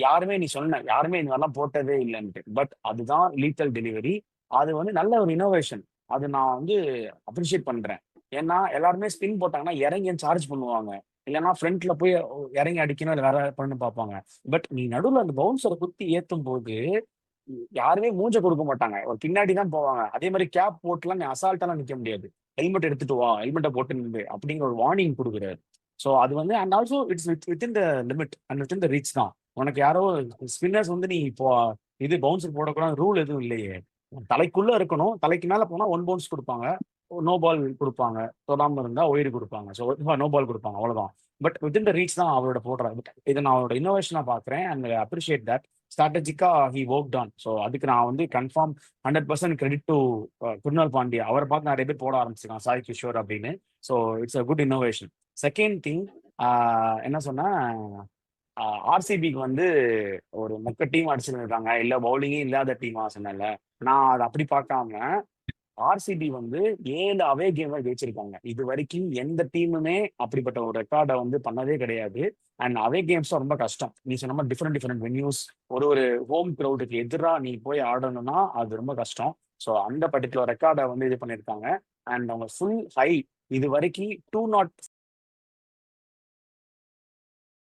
யாருமே நீ சொன்ன யாருமே இந்த மாதிரிலாம் போட்டதே இல்லைன்ட்டு. பட் அதுதான் லீத்தல் டெலிவரி. அது வந்து நல்ல ஒரு இன்னோவேஷன். அது நான் வந்து அப்ரிஷியேட் பண்றேன். ஏன்னா எல்லாருமே ஸ்பின் போட்டாங்கன்னா இறங்கி சார்ஜ் பண்ணுவாங்க. இல்லன்னா ஃப்ரண்ட்ல போய் இறங்கி அடிக்கணும், இல்ல வேற பண்ண பார்ப்பாங்க. பட் நீ நடுவுல அந்த பவுன்சர குத்தி ஏத்தும்போது யாருமே மூஞ்ச கொடுக்க மாட்டாங்க. ஒரு பின்னாடி தான் போவாங்க. அதே மாரி கேப் போட்டுலாம் நீ அசால்ட்டாலாம் நிக்க முடியாது. ஹெல்மெட் எடுத்துட்டு வா, ஹெல்மெட்ட போட்டு நில்லு அப்படிங்கிற ஒரு வார்னிங் குடுக்குறாரு. ஸோ அது வந்து and also it's within the limit and within the reach தான். உனக்கு யாரோ ஸ்பின்னர்ஸ் வந்து நீ இப்போ இது பவுன்சர் போடக்கூடாது ரூல் எதுவும் இல்லையே. தலைக்குள்ள இருக்கணும். தலைக்கு மேல போனா 1 பவுன்ஸ் குடுப்பாங்க. நோ பால் குடுப்பாங்க. தொடாம இருந்தா ஒய்டு குடுப்பாங்க. ஸோ நோ பால் குடுப்பாங்க. அவ்வளவுதான். பட் வித்தின் த ரீச் தான் அவரோட போடுறாரு. இத நான் அவரோட இன்னோவேஷனா பார்க்கிறேன் அண்ட் அப்ரிஷியேட் தட். ஸ்ட்ராட்டஜிக்கா ஹி வொர்க்ட் ஆன். ஸோ அதுக்கு நான் வந்து confirm 100% credit to Krunal Pandya. அவர பார்த்து நெறைய பேர் போட ஆரம்பிச்சிருக்காங்க. சாய் கிஷோர் அப்படின்னு. So it's a good innovation. Second thing என்ன சொன்னா, ஆர்சிபிக்கு வந்து ஒரு மொக்க டீம் அடிச்சிருந்திருக்காங்க. இல்ல பவுலிங்கே இல்லாத டீமா சொன்னேன்ல. நான் அத அப்படி பார்க்காம ஆர்சிபி வந்து 7 அவே கேம ஜெயிச்சிருக்காங்க. இதுவரைக்கும் எந்த டீமுமே அப்படிப்பட்ட ஒரு ரெக்கார்ட வந்து பண்ணதே கிடையாது. அண்ட் அவே கேம்ஸும் ரொம்ப கஷ்டம். நீ சொன்ன மாரி டிஃபரெண்ட் டிஃபரெண்ட் வென்யூஸ் ஒரு ஒரு கிரவுடுக்கு எதிரா நீ போய் ஆடணும்னா அது ரொம்ப கஷ்டம். ஸோ அந்த பர்ட்டிகுலர் ரெக்கார்ட வந்து இது பண்ணியிருக்காங்க. அண்ட் அவங்க ஃபுல் ஹை இதுவரைக்கும் 2 நாட்